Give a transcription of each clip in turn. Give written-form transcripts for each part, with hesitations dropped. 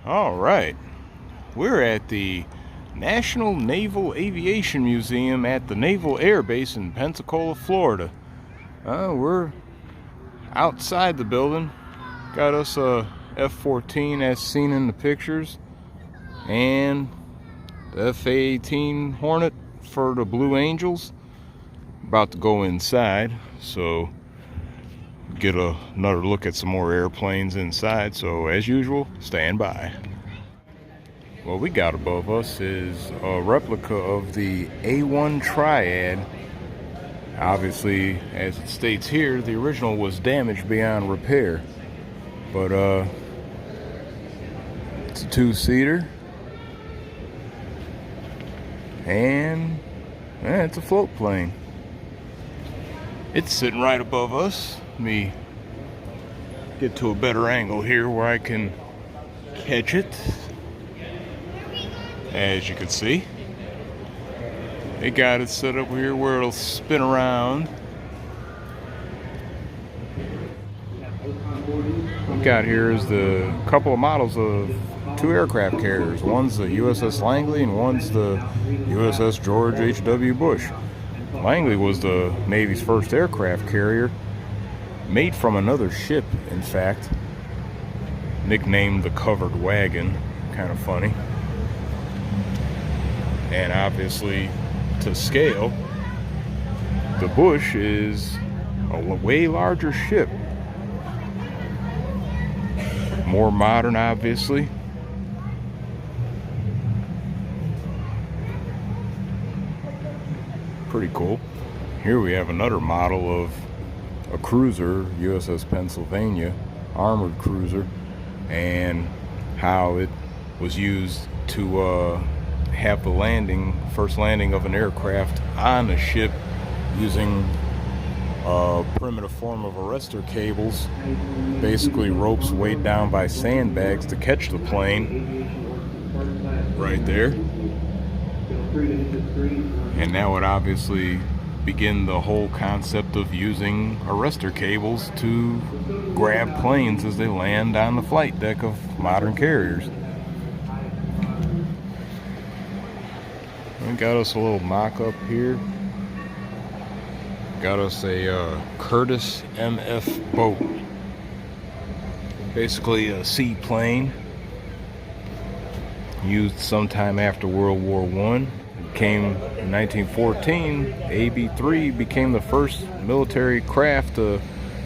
All right, we're at the National Naval Aviation Museum at the Naval Air Base in Pensacola, Florida. We're outside the building. Got us a F-14 as seen in the pictures, and the F-18 Hornet for the Blue Angels. About to go inside, so get another look at some more airplanes inside. So as usual, stand by. What we got above us is a replica of the A1 Triad. Obviously, as it states here, the original was damaged beyond repair, but it's a two-seater, and it's a float plane. It's sitting right above us. Let me get to a better angle here where I can catch it. As you can see, they got it set up here where it'll spin around. What we got here is the couple of models of two aircraft carriers. One's the USS Langley and one's the USS George H.W. Bush. Langley was the Navy's first aircraft carrier, made from another ship, in fact, nicknamed the Covered Wagon. Kind of funny. And obviously, to scale, the Bush is a way larger ship. More modern, obviously. Pretty cool. Here we have another model of a cruiser, USS Pennsylvania, armored cruiser, and how it was used to have the first landing of an aircraft on a ship using a primitive form of arrestor cables, basically ropes weighed down by sandbags to catch the plane right there. And that would obviously begin the whole concept of using arrestor cables to grab planes as they land on the flight deck of modern carriers. We got us a little mock-up here. Got us a Curtiss MF boat. Basically a seaplane used sometime after World War I. Came in 1914, AB-3 became the first military craft to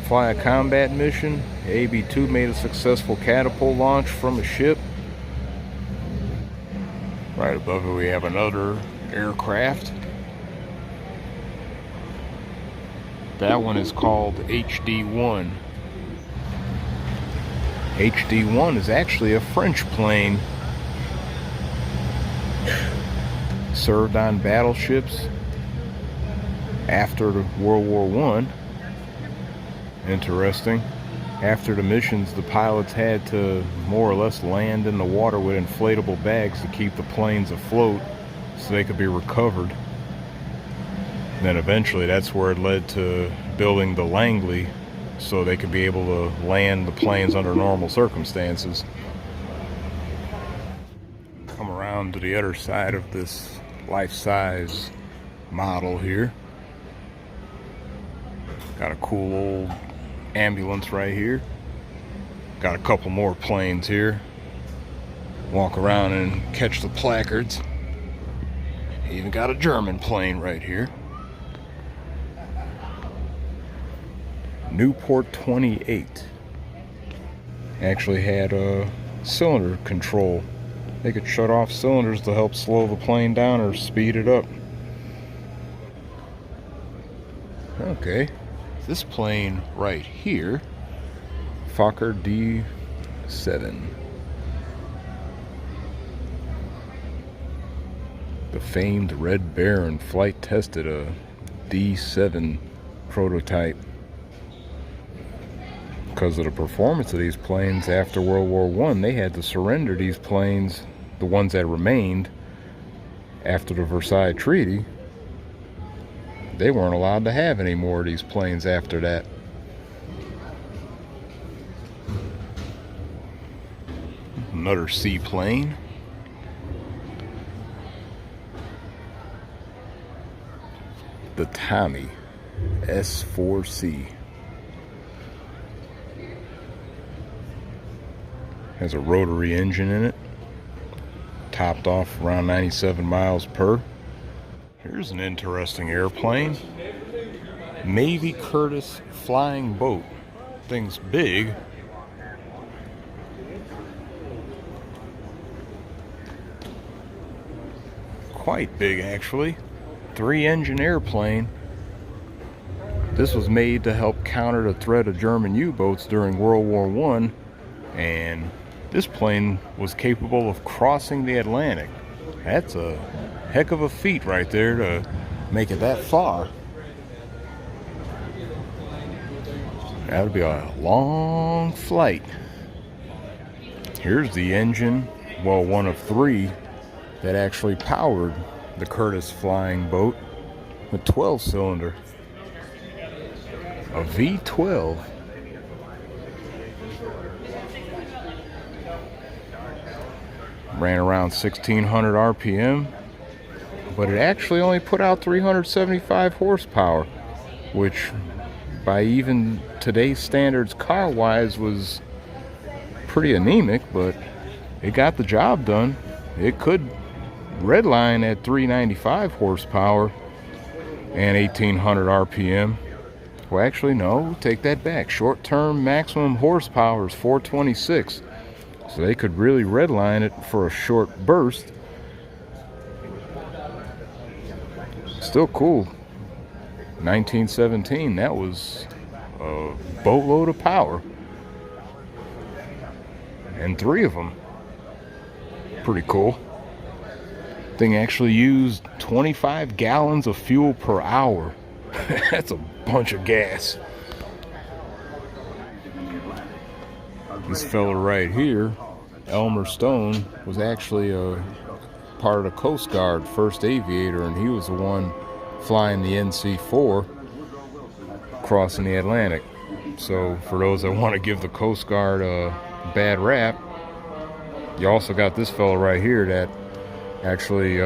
fly a combat mission. AB-2 made a successful catapult launch from a ship. Right above it we have another aircraft. That one is called HD-1. HD-1 is actually a French plane. Served on battleships after World War I. Interesting. After the missions, the pilots had to more or less land in the water with inflatable bags to keep the planes afloat so they could be recovered. And then eventually that's where it led to building the Langley so they could be able to land the planes under normal circumstances. Come around to the other side of this life-size model here. Got a cool old ambulance right here. Got a couple more planes here. Walk around and catch the placards. Even got a German plane right here. Newport 28. Actually had a cylinder control. They could shut off cylinders to help slow the plane down or speed it up. Okay, this plane right here, Fokker D7. The famed Red Baron flight tested a D7 prototype. Because of the performance of these planes after World War I, they had to surrender these planes, the ones that remained after the Versailles Treaty. They weren't allowed to have any more of these planes after that. Another seaplane. The Tommy S4C. Has a rotary engine in it. Topped off around 97 miles per. Here's an interesting airplane. Navy Curtiss flying boat. Thing's big. Quite big, actually. 3-engine airplane. This was made to help counter the threat of German U-boats during World War I, and this plane was capable of crossing the Atlantic. That's a heck of a feat right there to make it that far. That would be a long flight. Here's the engine, well, one of 3 that actually powered the Curtiss flying boat, a 12-cylinder, a V12. Ran around 1600 RPM, but it actually only put out 375 horsepower, which by even today's standards car-wise was pretty anemic, but it got the job done. It could redline at 395 horsepower and 1800 RPM. Well, actually, no, take that back. Short-term maximum horsepower is 426. So they could really redline it for a short burst. Still cool. 1917, that was a boatload of power. And 3 of them. Pretty cool. Thing actually used 25 gallons of fuel per hour. That's a bunch of gas. This fella right here, Elmer Stone, was actually a part of the Coast Guard, first aviator, and he was the one flying the NC-4 crossing the Atlantic. So for those that want to give the Coast Guard a bad rap, you also got this fella right here that actually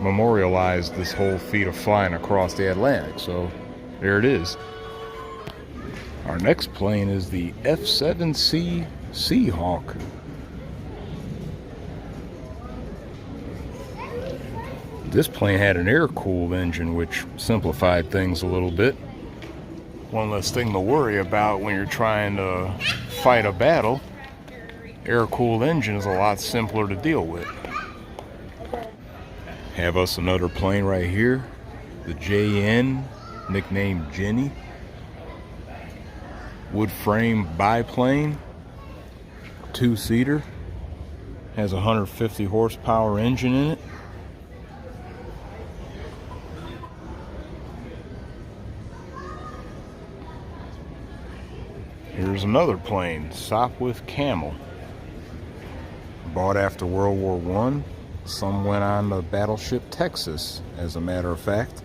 memorialized this whole feat of flying across the Atlantic. So there it is. Our next plane is the F-7C Seahawk. This plane had an air-cooled engine, which simplified things a little bit. One less thing to worry about when you're trying to fight a battle. Air-cooled engine is a lot simpler to deal with. Have us another plane right here, the JN, nicknamed Jenny. Wood frame biplane, 2-seater, has a 150 horsepower engine in it. Here's another plane, Sopwith Camel. Bought after World War I. Some went on the battleship Texas, as a matter of fact.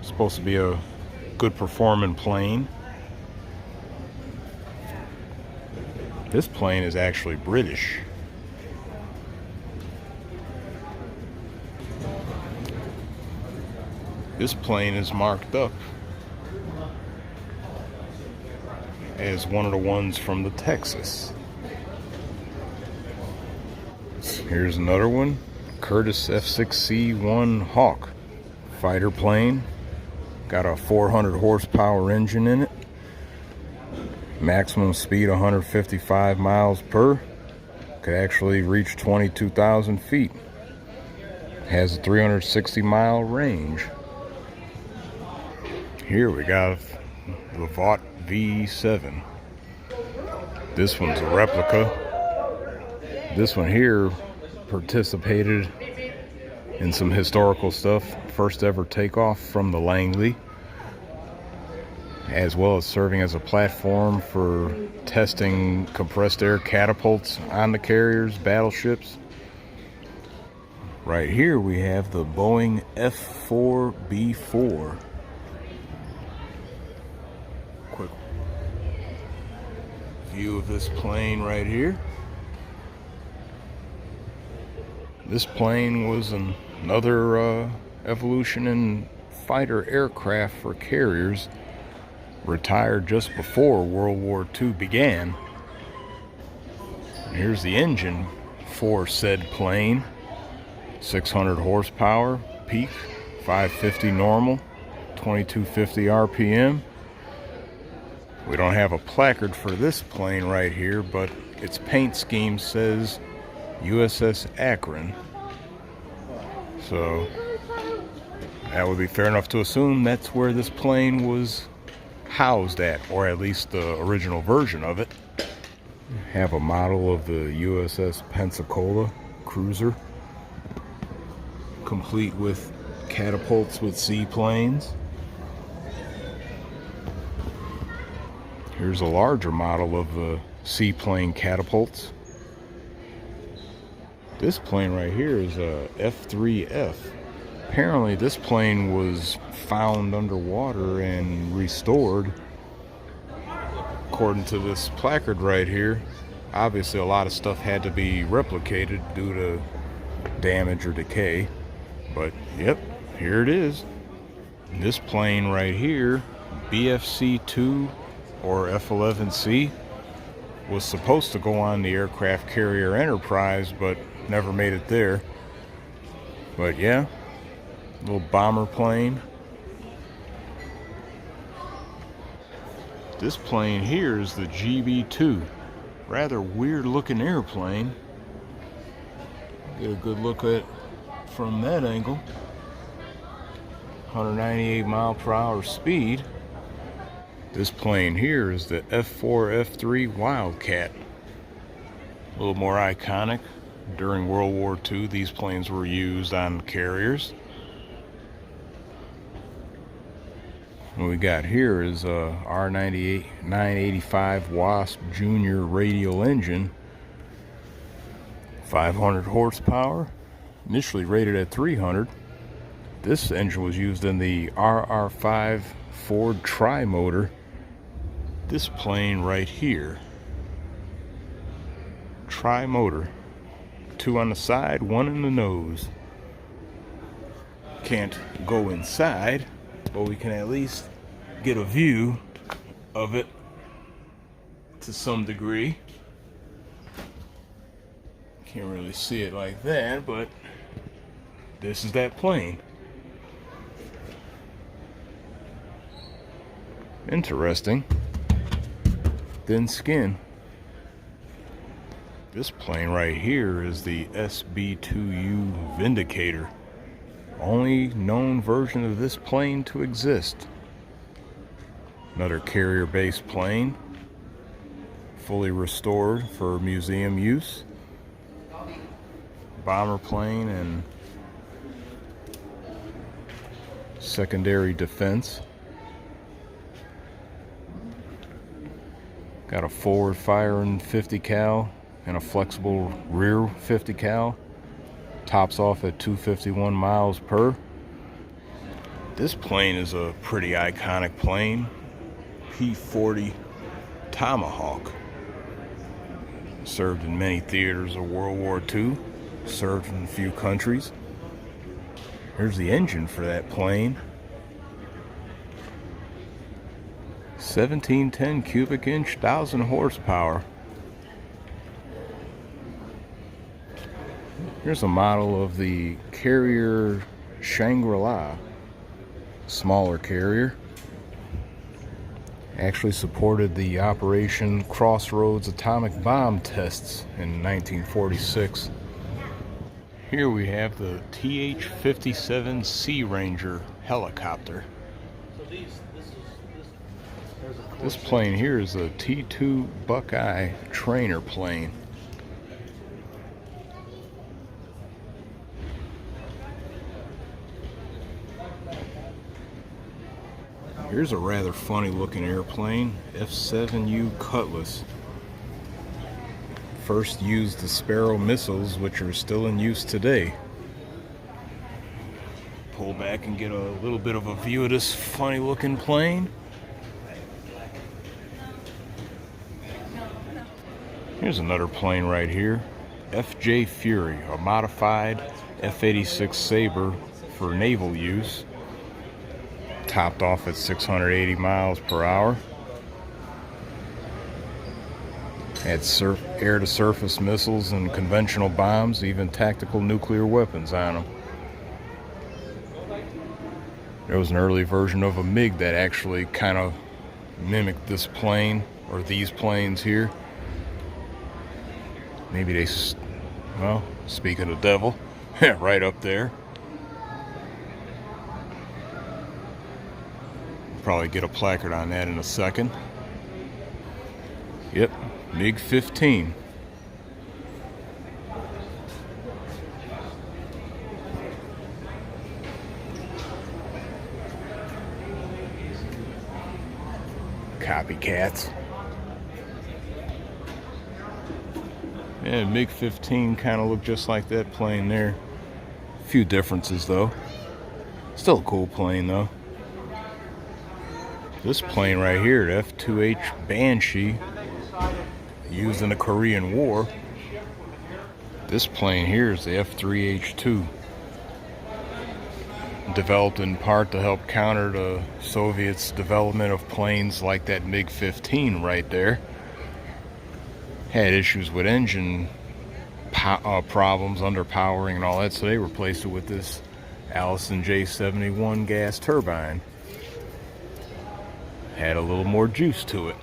Supposed to be a good performing plane. This plane is actually British. This plane is marked up as one of the ones from the Texas. Here's another one, Curtiss F6C-1 Hawk. Fighter plane. Got a 400 horsepower engine in it. Maximum speed 155 miles per. Could actually reach 22,000 feet. Has a 360 mile range. Here we got the Vought V7. This one's a replica. This one here participated in some historical stuff. First ever takeoff from the Langley, as well as serving as a platform for testing compressed air catapults on the carriers, battleships. Right here we have the Boeing F4B4. view of this plane right here. This plane was another evolution in fighter aircraft for carriers, retired just before World War II began. And here's the engine for said plane. 600 horsepower, peak, 550 normal, 2250 RPM. We don't have a placard for this plane right here, but its paint scheme says USS Akron. So that would be fair enough to assume that's where this plane was housed at, or at least the original version of it. Have a model of the USS Pensacola cruiser, complete with catapults with seaplanes. Here's a larger model of the seaplane catapults. This plane right here is a F-3F. Apparently this plane was found underwater and restored. According to this placard right here, obviously a lot of stuff had to be replicated due to damage or decay. But yep, here it is. This plane right here, BFC-2 or F-11C, was supposed to go on the aircraft carrier Enterprise, but never made it there. But yeah, little bomber plane. This plane here is the GB-2. Rather weird looking airplane. Get a good look at it from that angle. 198 mile per hour speed. This plane here is the F4 F3 Wildcat. A little more iconic. During World War II, these planes were used on carriers. What we got here is a R98 985 Wasp Junior radial engine, 500 horsepower, initially rated at 300. This engine was used in the RR5 Ford tri-motor. This plane right here, tri-motor, 2 on the side, 1 in the nose. Can't go inside, but we can at least get a view of it to some degree. Can't really see it like that, but this is that plane. Interesting. Thin skin. This plane right here is the SB-2U Vindicator. Only known version of this plane to exist. Another carrier-based plane, fully restored for museum use. Bomber plane and secondary defense. Got a forward firing 50 cal and a flexible rear 50 cal. Tops off at 251 miles per. This plane is a pretty iconic plane. P-40 Tomahawk. Served in many theaters of World War II. Served in a few countries. Here's the engine for that plane. 1710 cubic inch, 1,000 horsepower. Here's a model of the carrier Shangri-La, smaller carrier. Actually supported the Operation Crossroads atomic bomb tests in 1946. Here we have the TH-57 Sea Ranger helicopter. This plane here is a T-2 Buckeye trainer plane. Here's a rather funny looking airplane, F-7U Cutlass. First used the Sparrow missiles, which are still in use today. Pull back and get a little bit of a view of this funny looking plane. Here's another plane right here. FJ Fury, a modified F-86 Sabre for naval use. Topped off at 680 miles per hour. Had air-to-surface missiles and conventional bombs, even tactical nuclear weapons on them. There was an early version of a MiG that actually kind of mimicked this plane, or these planes here. Maybe they, well, speaking of devil, right up there. Probably get a placard on that in a second. Yep, MiG-15. Copycats. Yeah, MiG-15 kind of looked just like that plane there. A few differences though. Still a cool plane though. This plane right here, the F-2H Banshee, used in the Korean War. This plane here is the F-3H2. Developed in part to help counter the Soviets' development of planes like that MiG-15 right there. Had issues with engine problems, underpowering and all that, so they replaced it with this Allison J71 gas turbine. Had a little more juice to it.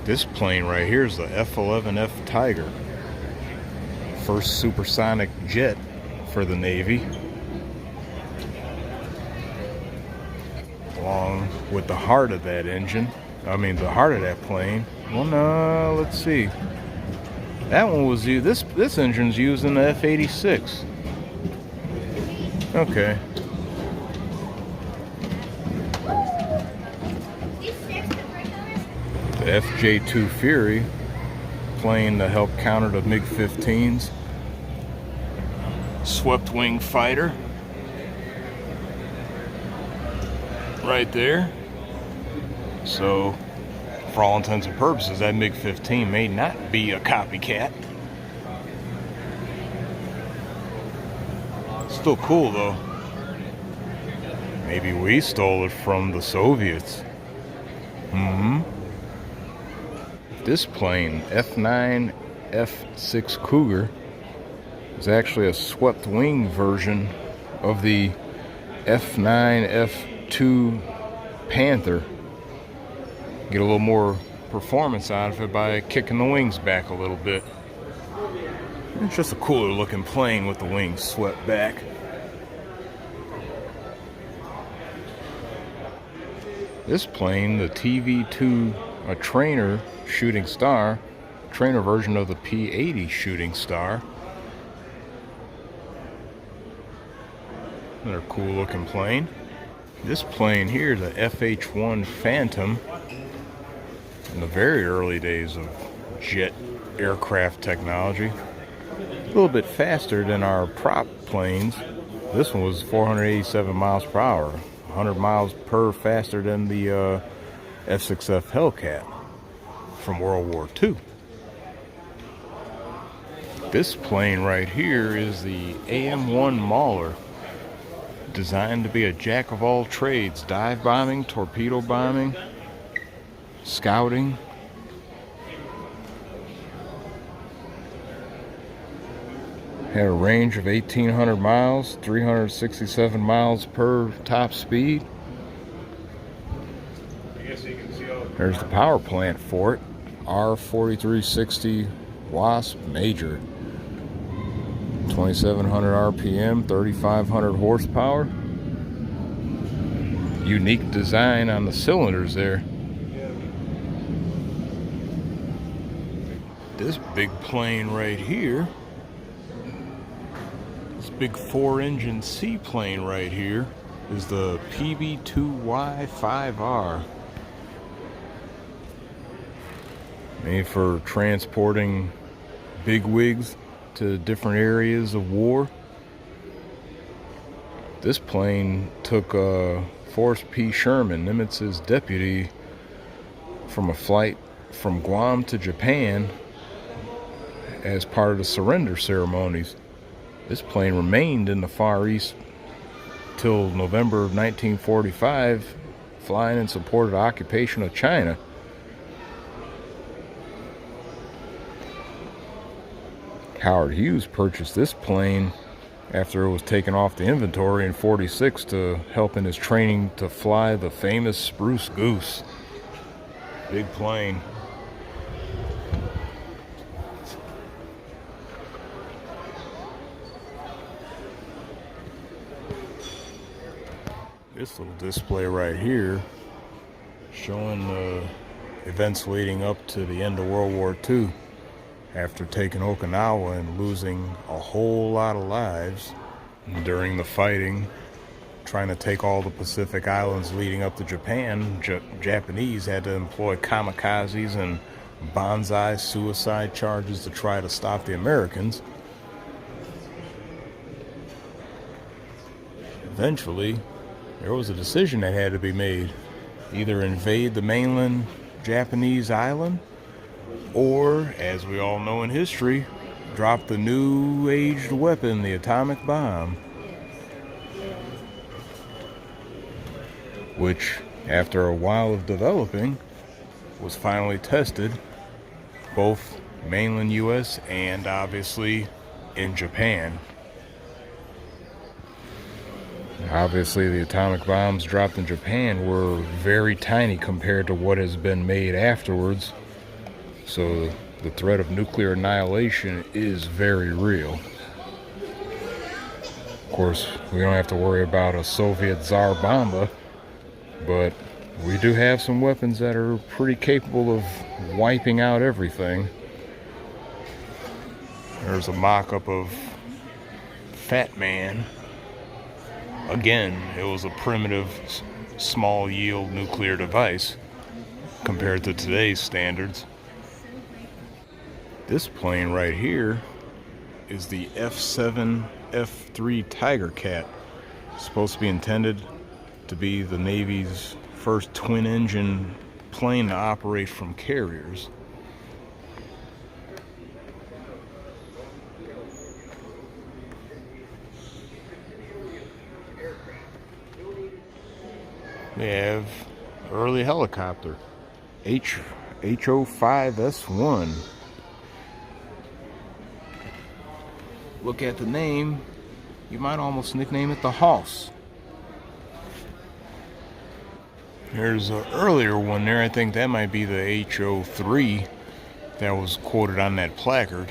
This plane right here is the F-11F Tiger. First supersonic jet for the Navy. Along with the heart of that engine. The heart of that plane. Well, no, let's see. That one was used. This engine's used in the F-86. Okay. The FJ-2 Fury, plane to help counter the MiG-15s. Swept wing fighter. Right there. So, for all intents and purposes, that MiG-15 may not be a copycat. Still cool though. Maybe we stole it from the Soviets. This plane, F9 F6 Cougar, is actually a swept wing version of the F9 F2 Panther. Get a little more performance out of it by kicking the wings back a little bit. It's just a cooler looking plane with the wings swept back. This plane, the TV-2, a trainer Shooting Star, trainer version of the P-80 Shooting Star. Another cool looking plane. This plane here, the FH-1 Phantom, in the very early days of jet aircraft technology. A little bit faster than our prop planes. This one was 487 miles per hour, 100 miles per faster than the F-6F Hellcat from World War II. This plane right here is the AM-1 Mauler, designed to be a jack of all trades: dive bombing, torpedo bombing, scouting. Had a range of 1,800 miles, 367 miles per top speed. There's the power plant for it. R4360 Wasp Major. 2,700 RPM, 3,500 horsepower. Unique design on the cylinders there. This big plane right here, this big 4-engine seaplane right here, is the PB-2Y5R. Made for transporting bigwigs to different areas of war. This plane took Forrest P. Sherman, Nimitz's deputy, from a flight from Guam to Japan as part of the surrender ceremonies. This plane remained in the Far East till November of 1945, flying in support of the occupation of China. Howard Hughes purchased this plane after it was taken off the inventory in '46 to help in his training to fly the famous Spruce Goose. Big plane. This little display right here showing the events leading up to the end of World War II. After taking Okinawa and losing a whole lot of lives during the fighting, trying to take all the Pacific Islands leading up to Japan, Japanese had to employ kamikazes and banzai suicide charges to try to stop the Americans. Eventually, there was a decision that had to be made. Either invade the mainland Japanese island, or, as we all know in history, drop the new aged weapon, the atomic bomb. Which, after a while of developing, was finally tested, both mainland US and obviously in Japan. Obviously, the atomic bombs dropped in Japan were very tiny compared to what has been made afterwards. So the threat of nuclear annihilation is very real. Of course, we don't have to worry about a Soviet Tsar Bomba, but we do have some weapons that are pretty capable of wiping out everything. There's a mock-up of Fat Man. Again, it was a primitive, small-yield nuclear device compared to today's standards. This plane right here is the F-7 F-3 Tiger Cat. It's supposed to be intended to be the Navy's first twin-engine plane to operate from carriers. We have early helicopter, HO-5S1. Look at the name, you might almost nickname it the Hoss. There's an earlier one there, I think that might be the HO-3 that was quoted on that placard.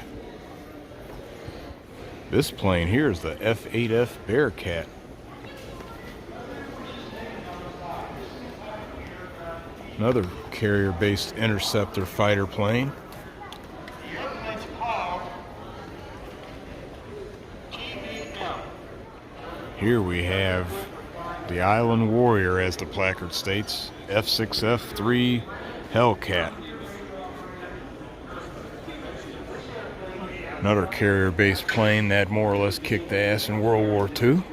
This plane here is the F-8F Bearcat. Another carrier-based interceptor fighter plane. Here we have the Island Warrior, as the placard states, F6F3 Hellcat. Another carrier-based plane that more or less kicked ass in World War II.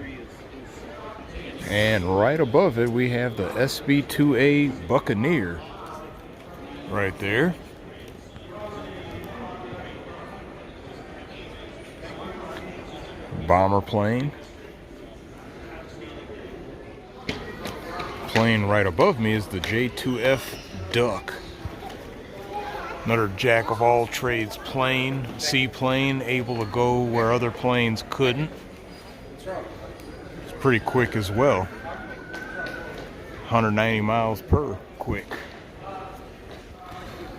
And right above it, we have the SB-2A Buccaneer. Right there. Bomber plane. Plane right above me is the J-2F Duck. Another jack-of-all-trades plane, seaplane, able to go where other planes couldn't. It's pretty quick as well. 190 miles per quick.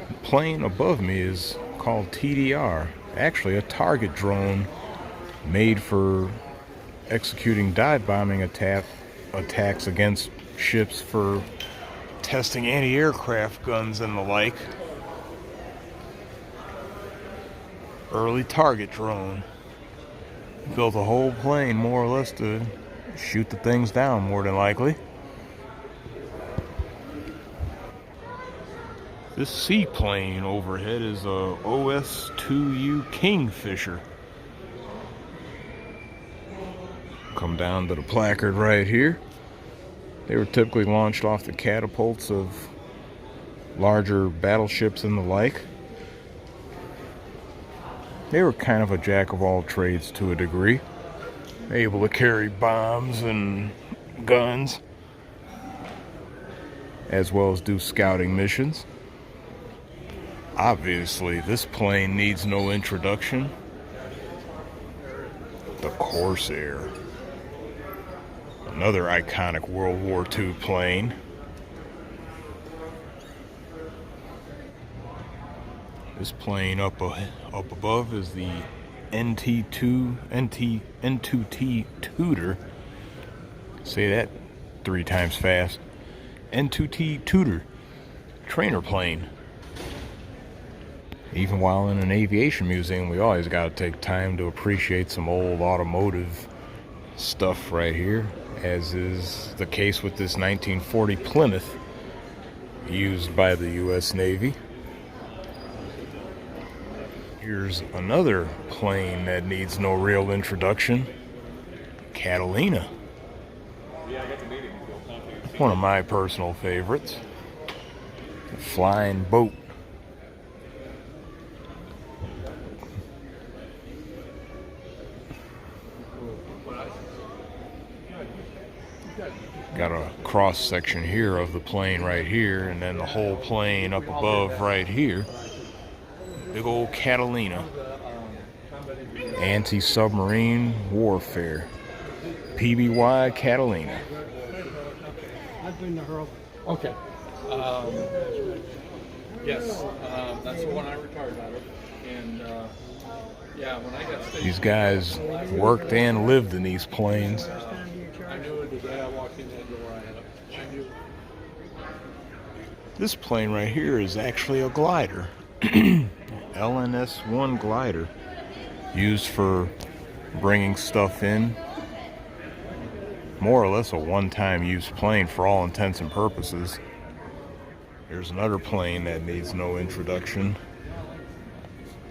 The plane above me is called TDR. Actually a target drone made for executing dive bombing attacks against ships for testing anti-aircraft guns and the like. Early target drone. Built a whole plane more or less to shoot the things down, more than likely. This seaplane overhead is a OS-2U Kingfisher. Come down to the placard right here. They were typically launched off the catapults of larger battleships and the like. They were kind of a jack of all trades to a degree, able to carry bombs and guns, as well as do scouting missions. Obviously, this plane needs no introduction. The Corsair. Another iconic World War II plane. This plane up above is the N2T Tudor. Say that 3 times fast. N2T Tudor trainer plane. Even while in an aviation museum, we always got to take time to appreciate some old automotive stuff right here, as is the case with this 1940 Plymouth used by the U.S. Navy. Here's another plane that needs no real introduction. Catalina. One of my personal favorites. The flying boat. Got a cross section here of the plane right here, and then the whole plane up above right here. Big old Catalina. Anti-submarine warfare. PBY Catalina. Okay. Yes, that's the one I retired out of. And yeah, when I got stationed, these guys worked and lived in these planes. I knew it the day I walked in that door. I knew. This plane right here is actually a glider. LNS-1 glider, used for bringing stuff in. More or less a one-time use plane for all intents and purposes. Here's another plane that needs no introduction.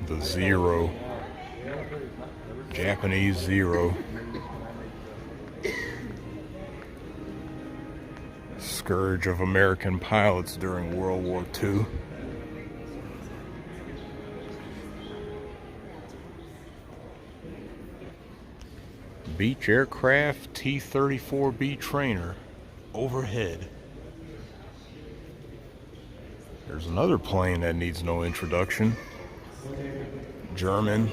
The Zero. Japanese Zero. Scourge of American pilots during World War II. Beech Aircraft T-34B trainer overhead. There's another plane that needs no introduction. German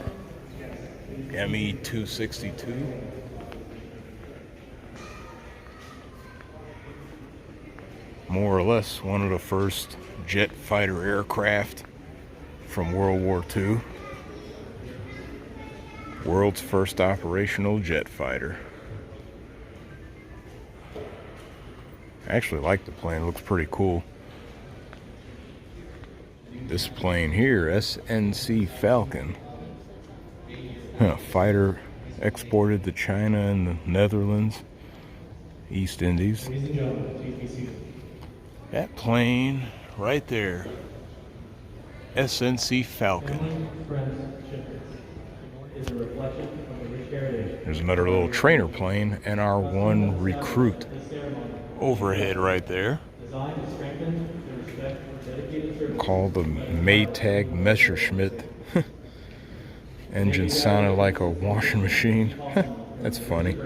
Me-262. More or less one of the first jet fighter aircraft from World War II. World's first operational jet fighter. I actually like the plane, it looks pretty cool. This plane here, SNC Falcon. Fighter exported to China and the Netherlands, East Indies. That plane right there, SNC Falcon. There's another little trainer plane, NR-1 Recruit. Overhead right there. Called the Maytag Messerschmitt. Engine sounded like a washing machine. That's funny.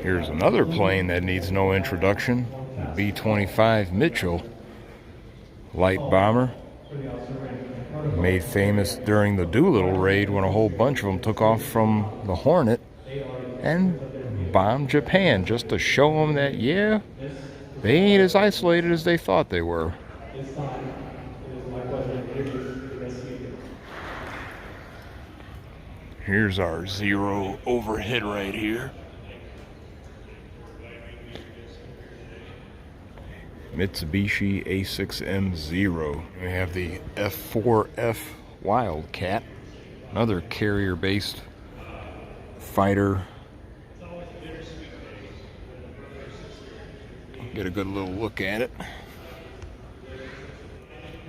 Here's another plane that needs no introduction. The B-25 Mitchell. Light bomber. Made famous during the Doolittle raid when a whole bunch of them took off from the Hornet and bombed Japan just to show them that, yeah, they ain't as isolated as they thought they were. Here's our Zero overhead right here. Mitsubishi A6M Zero. We have the F4F Wildcat, another carrier-based fighter. Get a good little look at it.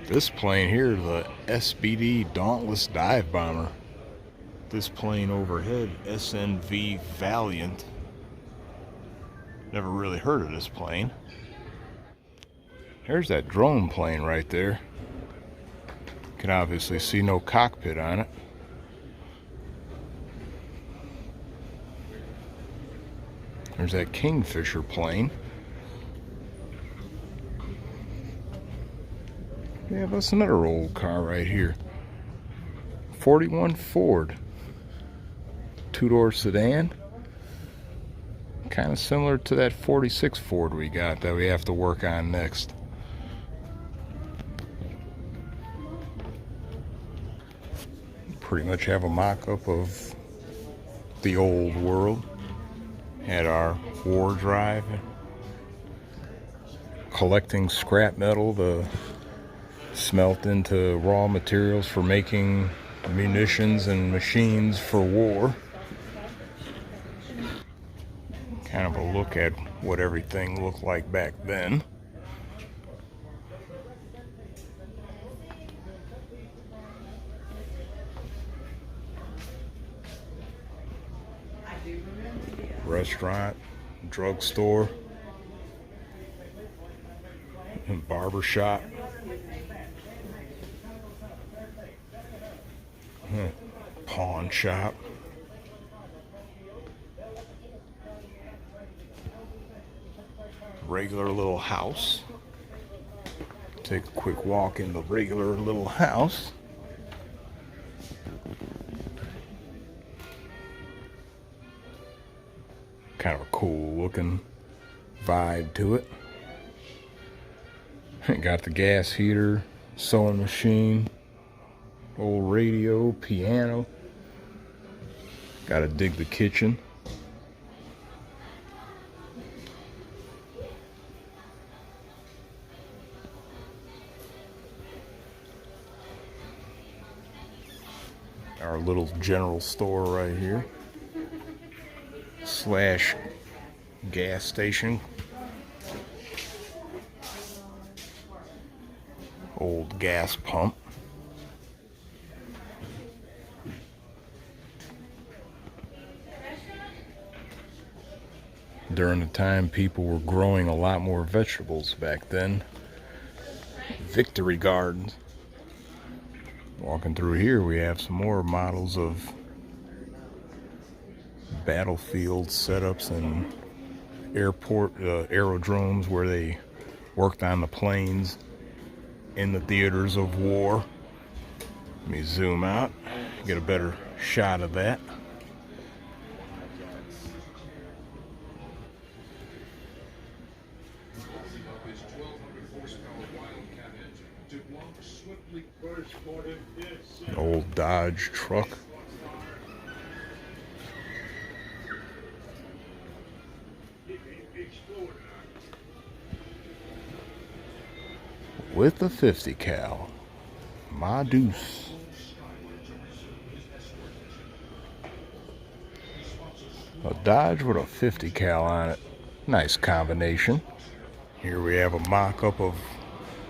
This plane here, the SBD Dauntless Dive Bomber. This plane overhead, SNV Valiant. Never really heard of this plane. There's that drone plane right there. Can obviously see no cockpit on it. There's that Kingfisher plane. Yeah, that's another old car right here. 41 Ford. Two-door sedan. Kind of similar to that 46 Ford we got that we have to work on next. Pretty much have a mock-up of the old world. Had our war drive, collecting scrap metal to smelt into raw materials for making munitions and machines for war. Kind of a look at what everything looked like back then. Restaurant, drugstore, and barber shop. Pawn shop. Regular little house. Take a quick walk in the regular little house. Kind of a cool looking vibe to it. Got the gas heater, sewing machine, old radio, piano. Gotta dig the kitchen. Our little general store right here. Slash gas station. Old gas pump. During the time people were growing a lot more vegetables back then. Victory gardens. Walking through here, we have some more models of battlefield setups and airport aerodromes where they worked on the planes in the theaters of war. Let me zoom out, get a better shot of that. An old Dodge truck. With a 50 cal. My deuce. A Dodge with a 50 cal on it. Nice combination. Here we have a mock-up of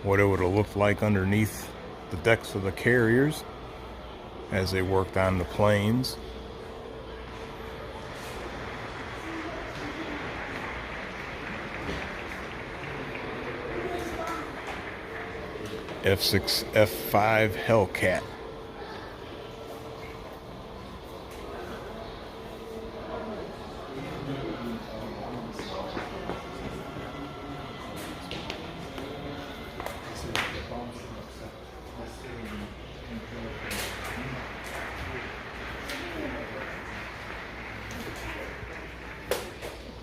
what it would have looked like underneath the decks of the carriers as they worked on the planes. F6, F5 Hellcat.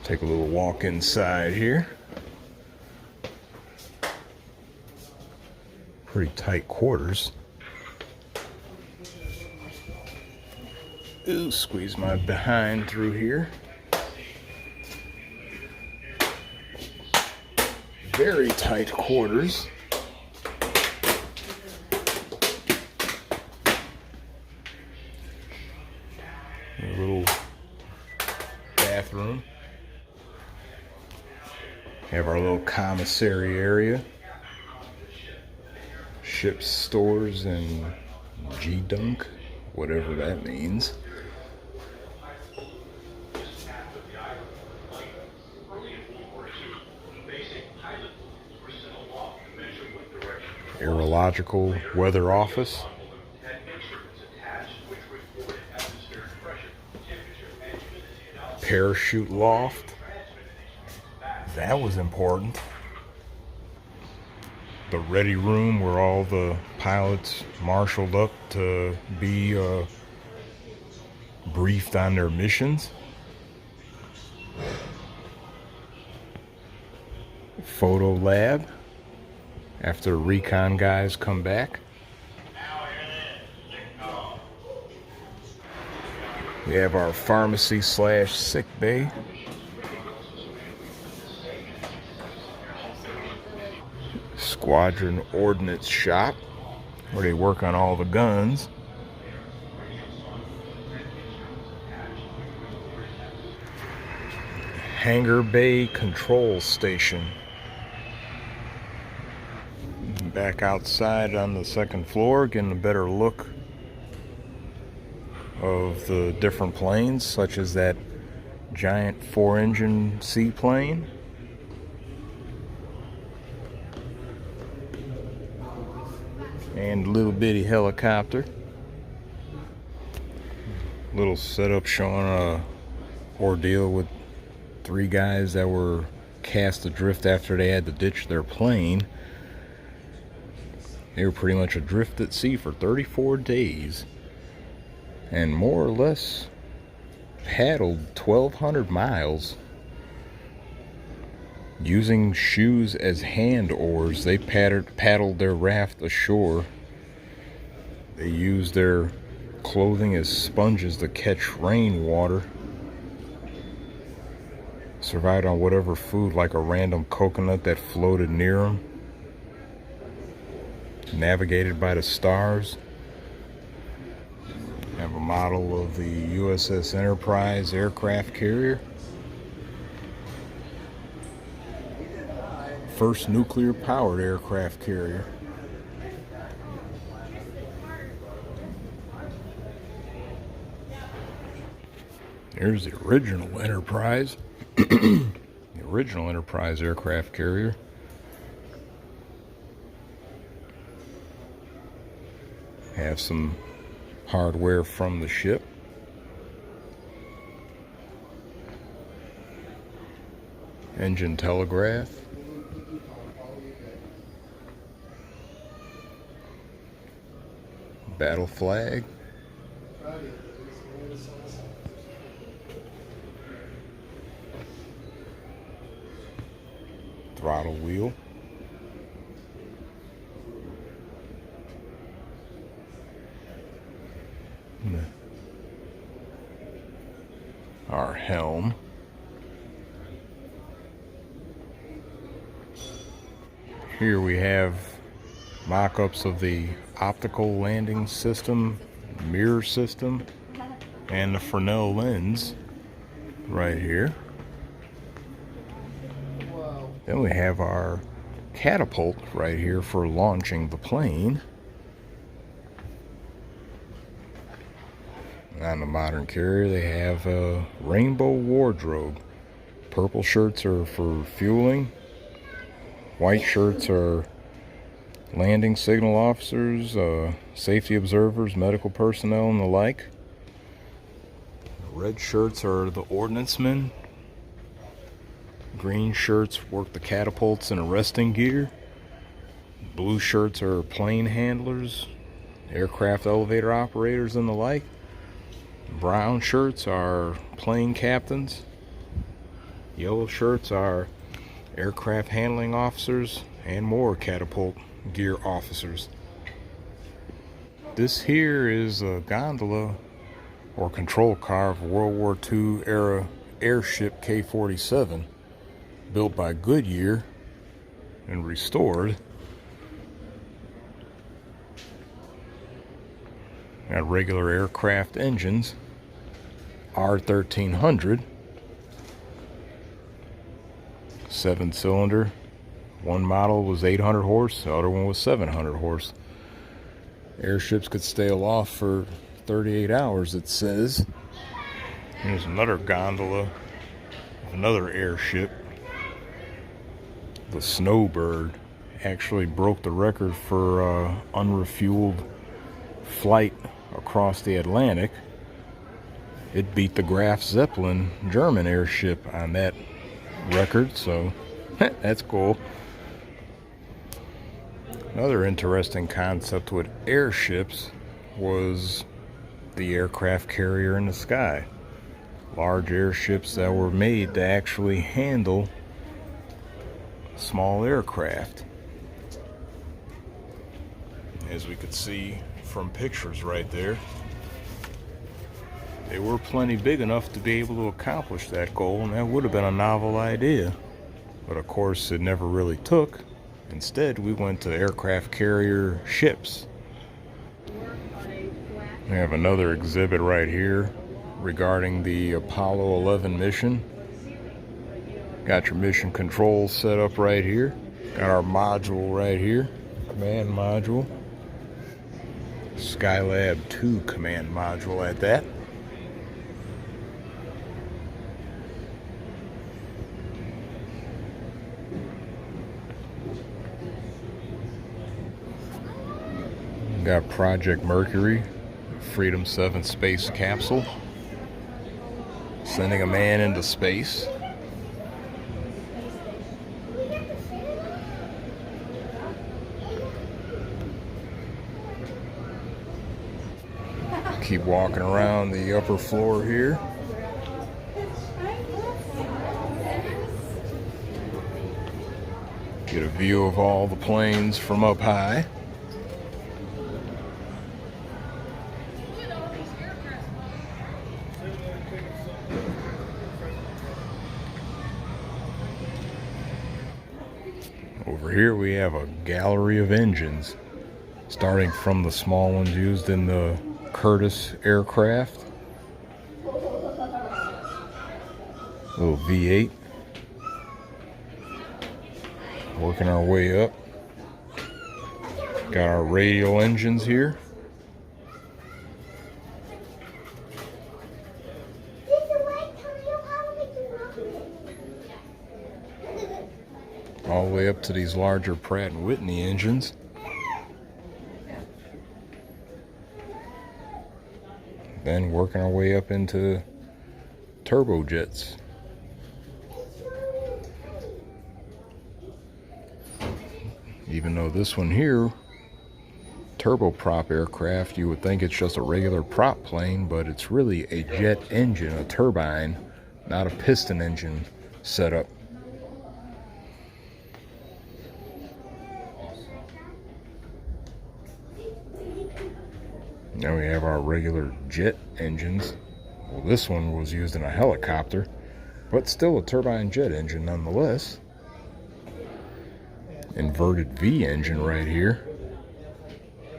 Take a little walk inside here. Pretty tight quarters. Ooh, squeeze my behind through here. Very tight quarters. A little bathroom. Have our little commissary area. Ship stores and G-Dunk, whatever that means. meteorological weather office. Parachute loft. That was important. The ready room where all the pilots marshaled up to be briefed on their missions. Photo lab after recon guys come back. We have our pharmacy / sick bay. Squadron ordnance shop where they work on all the guns. Hangar bay control station. Back outside on the second floor, getting a better look of the different planes, such as that giant 4-engine seaplane. And little bitty helicopter. Little setup showing a ordeal with 3 guys that were cast adrift after they had to ditch their plane. They were pretty much adrift at sea for 34 days and more or less paddled 1,200 miles using shoes as hand oars. They paddled their raft ashore. They used their clothing as sponges to catch rainwater. Survived on whatever food, like a random coconut that floated near them. Navigated by the stars. Have a model of the USS Enterprise aircraft carrier. First nuclear powered aircraft carrier. Here's the original Enterprise. The original Enterprise aircraft carrier. Have some hardware from the ship. Engine telegraph. Battle flag. Throttle wheel. Our helm. Here we have mock-ups of the optical landing system, mirror system, and the Fresnel lens right here. Then we have our catapult right here for launching the plane. On the modern carrier, they have a rainbow wardrobe. Purple shirts are for fueling. White shirts are landing signal officers, safety observers, medical personnel, and the like. Red shirts are the ordnancemen. Green shirts work the catapults and arresting gear. Blue shirts are plane handlers, aircraft elevator operators, and the like. Brown shirts are plane captains. Yellow shirts are aircraft handling officers and more catapult gear officers. This here is a gondola or control car of World War II era airship K-47, built by Goodyear and restored. Got regular aircraft engines, R1300, 7-cylinder. One model was 800 horse, the other one was 700 horse. Airships could stay aloft for 38 hours, it says. Here's another gondola of another airship, the Snowbird actually broke the record for unrefueled flight across the Atlantic. It beat the Graf Zeppelin German airship on that record, so that's cool. Another interesting concept with airships was the aircraft carrier in the sky. Large airships that were made to actually handle small aircraft. As we could see from pictures right there, they were plenty big enough to be able to accomplish that goal, and that would have been a novel idea. But of course, it never really took. Instead, we went to aircraft carrier ships. We have another exhibit right here regarding the Apollo 11 mission. Got your mission controls set up right here. Got our module right here, command module. Skylab 2 command module at that. Got Project Mercury, Freedom 7 space capsule, sending a man into space. Keep walking around the upper floor here. Get a view of all the planes from up high. Over here we have a gallery of engines, starting from the small ones used in the Curtiss aircraft. Little V8. Working our way up. Got our radial engines here. All the way up to these larger Pratt & Whitney engines. Then working our way up into turbojets. Even though this one here, turboprop aircraft, you would think it's just a regular prop plane, but it's really a jet engine, a turbine, not a piston engine setup. Now we have our regular jet engines. Well, this one was used in a helicopter, but still a turbine jet engine nonetheless. Inverted V engine right here.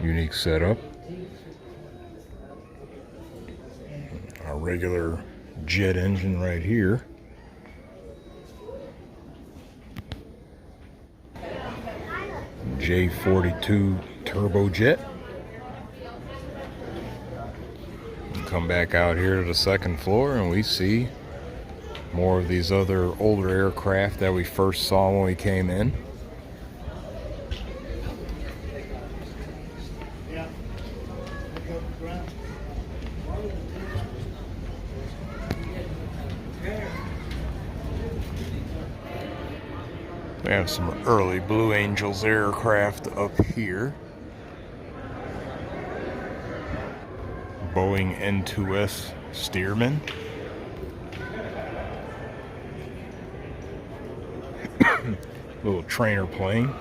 Unique setup. Our regular jet engine right here. J42 turbojet. Come back out here to the second floor and we see more of these other older aircraft that we first saw when we came in. We have some early Blue Angels aircraft up here. Boeing N2S Stearman. Little trainer plane.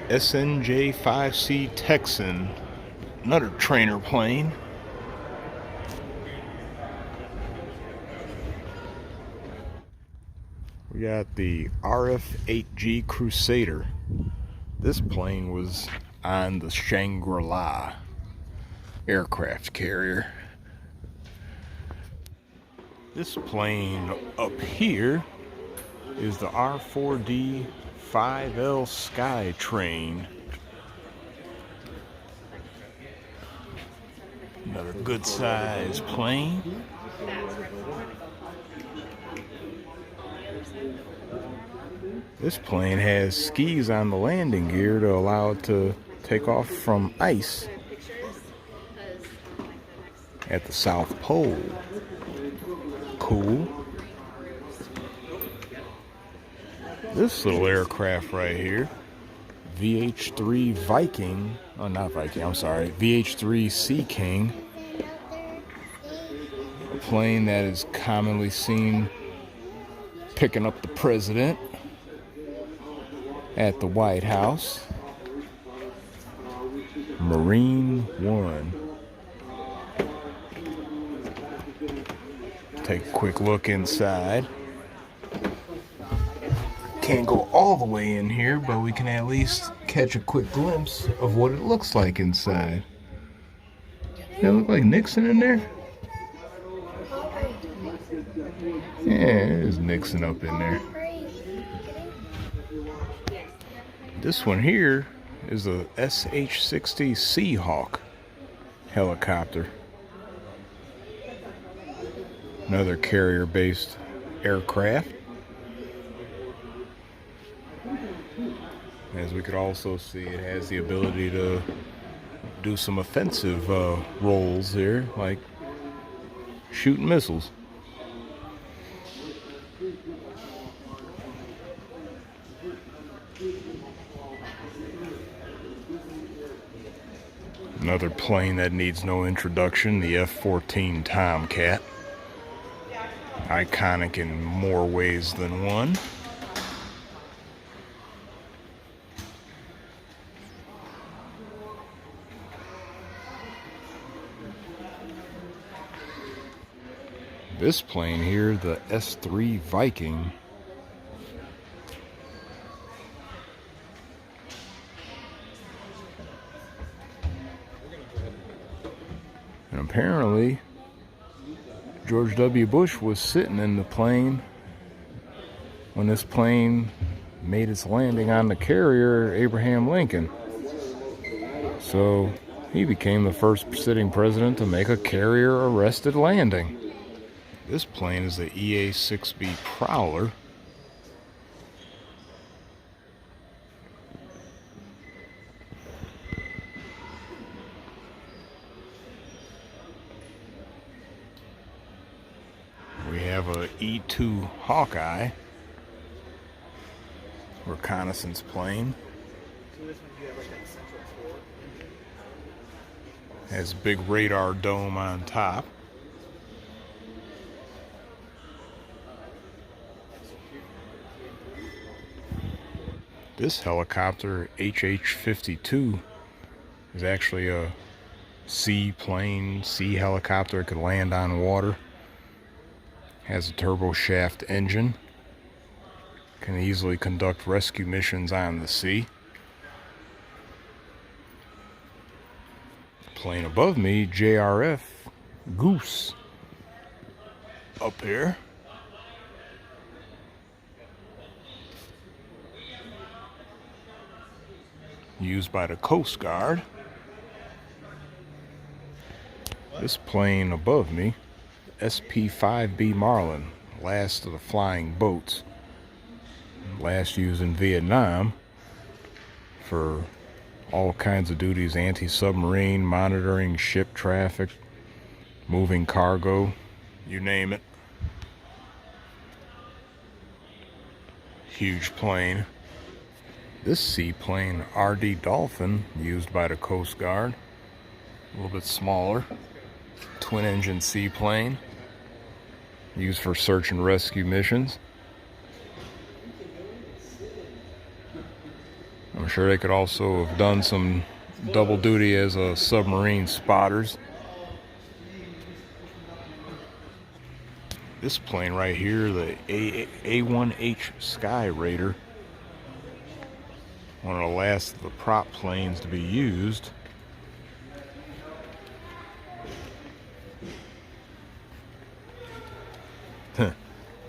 SNJ-5C Texan. Another trainer plane. We got the RF-8G Crusader. This plane was on the Shangri-La aircraft carrier. This plane up here is the R4D 5L Skytrain. Another good sized plane. This plane has skis on the landing gear to allow it to take off from ice at the South Pole. Cool. This little aircraft right here, VH-3 Viking, oh not Viking, I'm sorry, VH-3 Sea King, a plane that is commonly seen picking up the president at the White House. Marine One. Take a quick look inside. Can't go all the way in here, but we can at least catch a quick glimpse of what it looks like inside. Does that look like Nixon in there? Yeah, there's Nixon up in there. This one here is a SH-60 Seahawk helicopter. Another carrier-based aircraft. As we could also see, it has the ability to do some offensive roles here, like shooting missiles. Another plane that needs no introduction, the F-14 Tomcat. Iconic in more ways than one. This plane here, the S-3 Viking. And apparently, George W. Bush was sitting in the plane when this plane made its landing on the carrier Abraham Lincoln. So he became the first sitting president to make a carrier-arrested landing. This plane is the EA-6B Prowler. We have a E-2 Hawkeye, reconnaissance plane. Has a big radar dome on top. This helicopter, HH-52, is actually a seaplane, sea helicopter. It could land on water. Has a turbo shaft engine. Can easily conduct rescue missions on the sea. Plane above me, JRF Goose. Up here. Used by the Coast Guard. This plane above me, SP-5B Marlin, last of the flying boats. Last used in Vietnam for all kinds of duties, anti-submarine, monitoring ship traffic, moving cargo, you name it. Huge plane. This seaplane, RD Dolphin, used by the Coast Guard, a little bit smaller, twin-engine seaplane, used for search and rescue missions. I'm sure they could also have done some double duty as a submarine spotters. This plane right here, the A1H Sky Raider, one of the last of the prop planes to be used.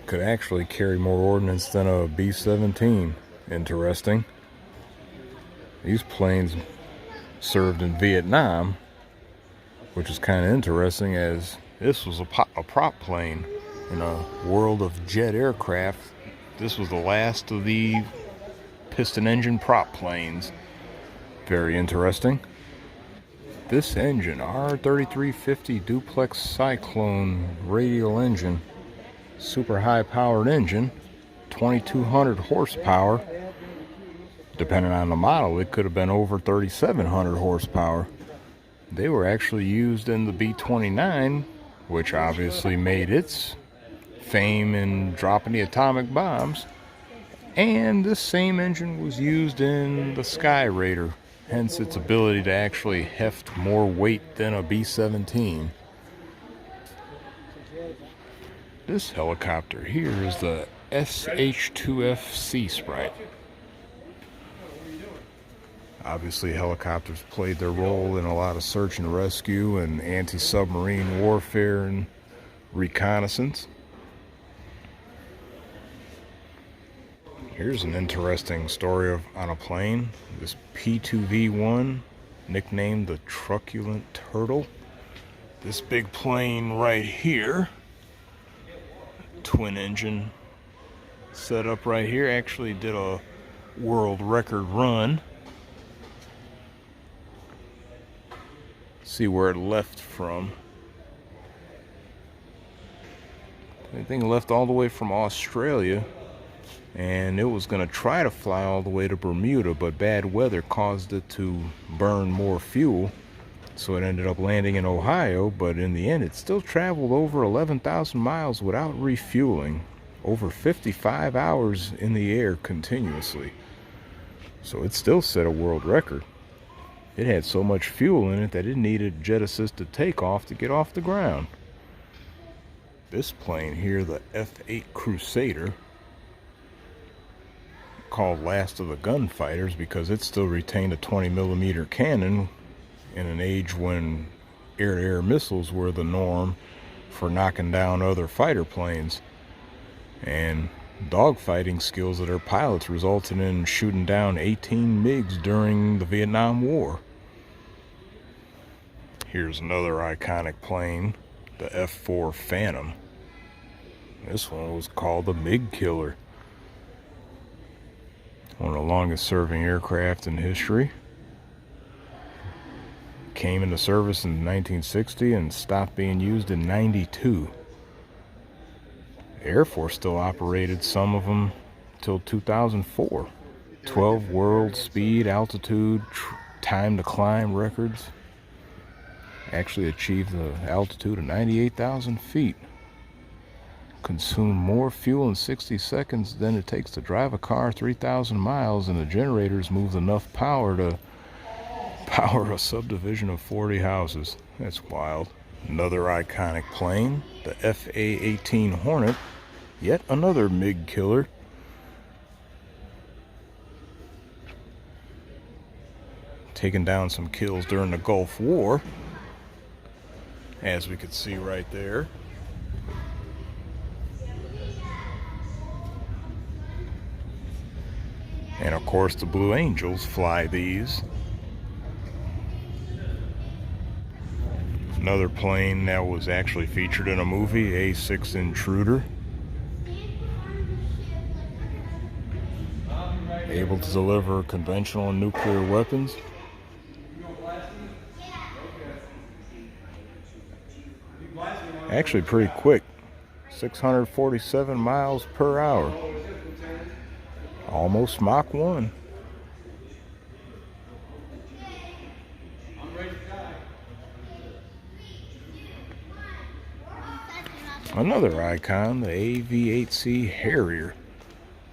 Could actually carry more ordnance than a B-17. Interesting. These planes served in Vietnam, which is kind of interesting, as this was a prop plane in a world of jet aircraft. This was the last of the piston engine prop planes. Very interesting. This engine, R3350 duplex cyclone radial engine, super high powered engine, 2200 horsepower. Depending on the model, it could have been over 3700 horsepower. They were actually used in the B-29, which obviously made its fame in dropping the atomic bombs. And this same engine was used in the Sky Raider, hence its ability to actually heft more weight than a B-17. This helicopter here is the SH-2F Sea Sprite. Obviously, helicopters played their role in a lot of search and rescue and anti-submarine warfare and reconnaissance. Here's an interesting story on a plane. This P-2V1, nicknamed the Truculent Turtle. This big plane right here, twin engine set up right here, actually did a world record run. See where it left from. I think it left all the way from Australia, and it was going to try to fly all the way to Bermuda, but bad weather caused it to burn more fuel, so it ended up landing in Ohio. But in the end, it still traveled over 11,000 miles without refueling, over 55 hours in the air continuously. So it still set a world record. It had so much fuel in it that it needed jet-assisted takeoff to get off the ground. This plane here, the F-8 Crusader, called Last of the Gunfighters because it still retained a 20mm cannon in an age when air-to-air missiles were the norm for knocking down other fighter planes. And dogfighting skills of their pilots resulted in shooting down 18 MiGs during the Vietnam War. Here's another iconic plane, the F-4 Phantom. This one was called the MiG Killer. One of the longest serving aircraft in history. Came into service in 1960 and stopped being used in 92. The Air Force still operated some of them till 2004. 12 world speed, altitude, time to climb records. Actually achieved the altitude of 98,000 feet. Consumed more fuel in 60 seconds than it takes to drive a car 3,000 miles, and the generators moved enough power to power a subdivision of 40 houses. That's wild. Another iconic plane, the FA-18 Hornet, yet another MiG killer. Taking down some kills during the Gulf War, as we could see right there. And of course the Blue Angels fly these. Another plane that was actually featured in a movie, A-6 Intruder. Able to deliver conventional and nuclear weapons. Actually pretty quick, 647 miles per hour. Almost Mach 1. Another icon, the AV-8C Harrier,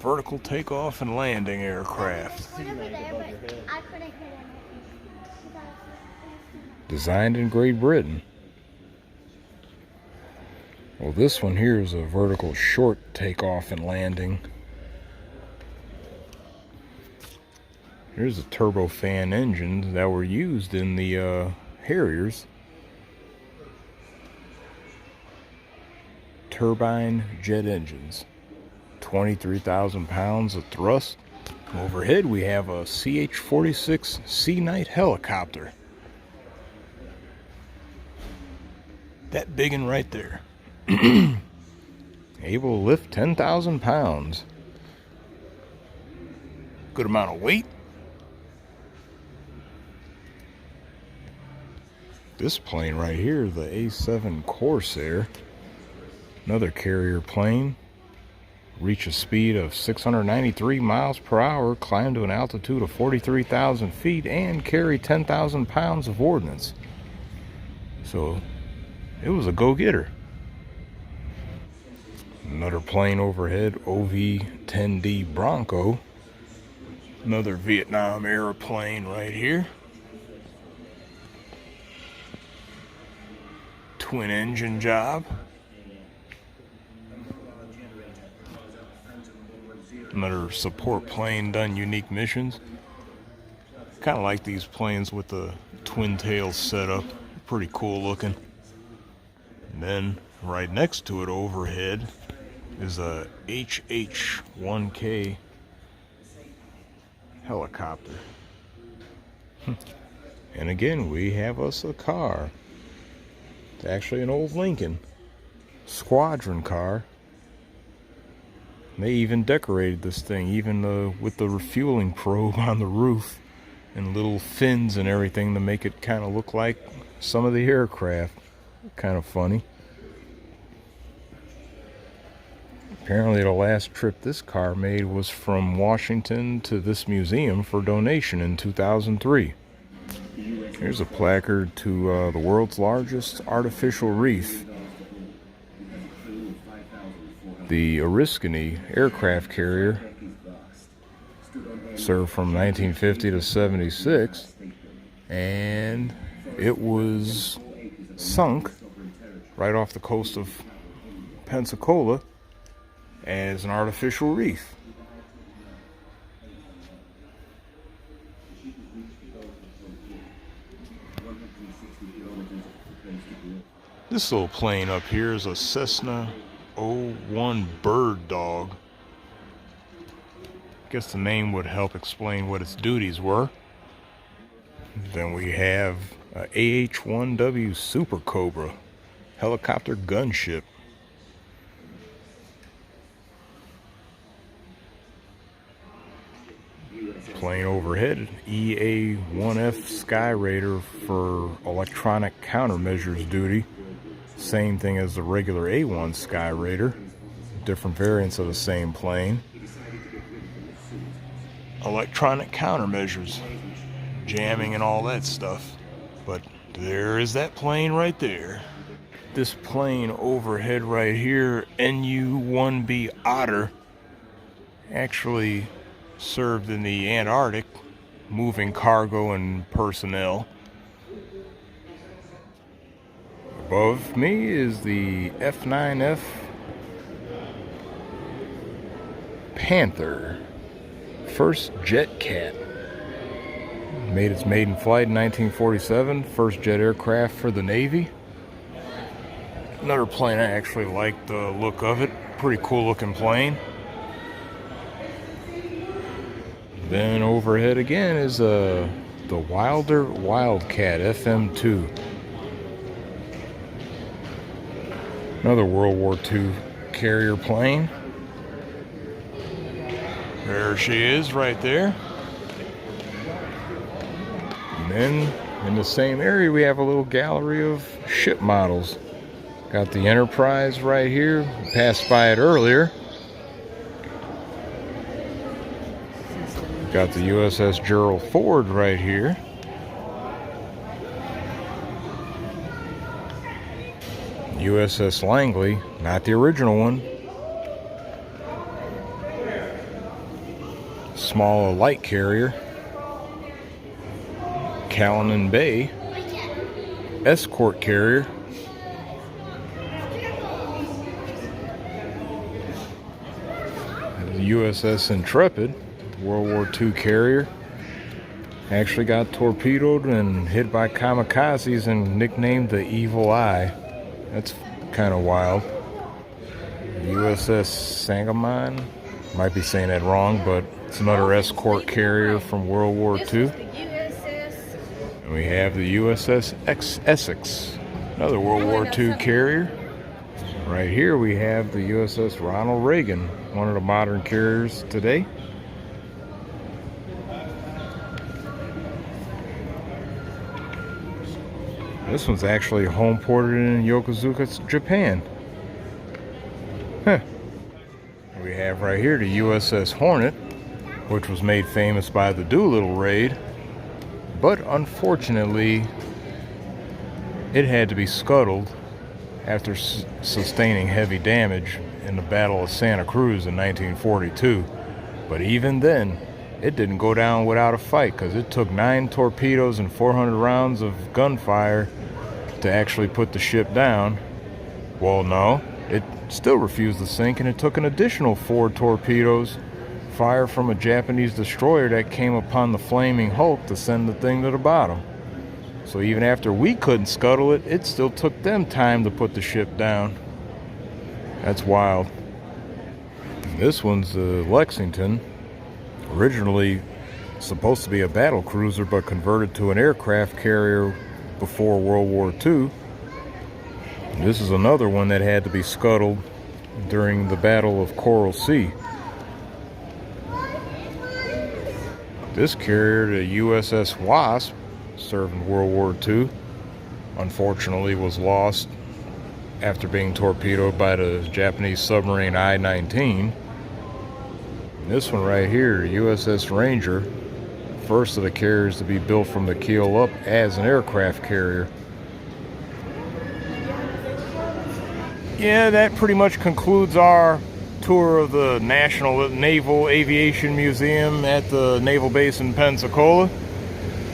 vertical takeoff and landing aircraft. Designed in Great Britain. Well, this one here is a vertical short takeoff and landing. Here's the turbofan engines that were used in the Harriers. Turbine jet engines. 23,000 pounds of thrust. Overhead we have a CH-46 Sea Knight helicopter. That big one right there. Able to lift 10,000 pounds. Good amount of weight. This plane right here, the A7 Corsair, another carrier plane, reach a speed of 693 miles per hour, climb to an altitude of 43,000 feet, and carry 10,000 pounds of ordnance. So it was a go-getter. Another plane overhead, OV-10D Bronco. Another Vietnam era plane right here. Twin engine job. Another support plane done unique missions. Kind of like these planes with the twin tails set up. Pretty cool looking. And then right next to it overhead is a HH-1K helicopter. And again, we have us a car. It's actually an old Lincoln squadron car. They even decorated this thing, even with the refueling probe on the roof and little fins and everything to make it kind of look like some of the aircraft. Kind of funny. Apparently the last trip this car made was from Washington to this museum for donation in 2003. Here's a placard to the world's largest artificial reef. The Oriskany aircraft carrier served from 1950 to 76, and it was sunk right off the coast of Pensacola as an artificial reef. This little plane up here is a Cessna 01 Bird Dog. I guess the name would help explain what its duties were. Then we have a AH-1W Super Cobra helicopter gunship. Plane overhead, EA-1F Sky Raider for electronic countermeasures duty. Same thing as the regular A1 Sky Raider. Different variants of the same plane. Electronic countermeasures, jamming and all that stuff. But there is that plane right there. This plane overhead right here, NU-1B Otter, actually served in the Antarctic, moving cargo and personnel. Above me is the F9F Panther, first jet cat. Made its maiden flight in 1947, first jet aircraft for the Navy. Another plane I actually like the look of it, pretty cool looking plane. Then overhead again is the Wilder Wildcat FM2. Another World War II carrier plane. There she is right there. And then in the same area we have a little gallery of ship models. Got the Enterprise right here. Passed by it earlier. Got the USS Gerald Ford right here. USS Langley, not the original one. Small light carrier. Callan Bay. Escort carrier. The USS Intrepid, World War II carrier. Actually got torpedoed and hit by kamikazes and nicknamed the Evil Eye. That's kind of wild. USS Sangamon, might be saying that wrong, but it's another escort carrier from World War II. And we have the USS Essex, another World War II carrier. Right here we have the USS Ronald Reagan, one of the modern carriers today. This one's actually home ported in Yokozuka, Japan. Huh. We have right here the USS Hornet, which was made famous by the Doolittle raid, but unfortunately it had to be scuttled after sustaining heavy damage in the Battle of Santa Cruz in 1942. But even then, it didn't go down without a fight, because it took 9 torpedoes and 400 rounds of gunfire to actually put the ship down. Well, no, it still refused to sink, and it took an additional 4 torpedoes, fire from a Japanese destroyer that came upon the Flaming Hulk, to send the thing to the bottom. So even after we couldn't scuttle it, it still took them time to put the ship down. That's wild. This one's the Lexington, originally supposed to be a battle cruiser but converted to an aircraft carrier before World War II. This is another one that had to be scuttled during the Battle of Coral Sea. This carrier, the USS Wasp, served in World War II, unfortunately was lost after being torpedoed by the Japanese submarine I-19. This one right here, USS Ranger, first of the carriers to be built from the keel up as an aircraft carrier. Yeah, that pretty much concludes our tour of the Naval Aviation Museum at the Naval Base in Pensacola.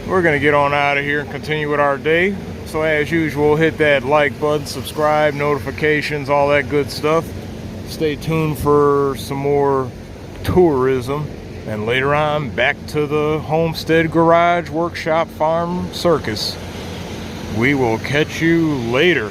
We're going to get on out of here and continue with our day. So as usual, hit that like button, subscribe, notifications, all that good stuff. Stay tuned for some more tourism. And later on, back to the homestead, garage, workshop, farm, circus. We will catch you later.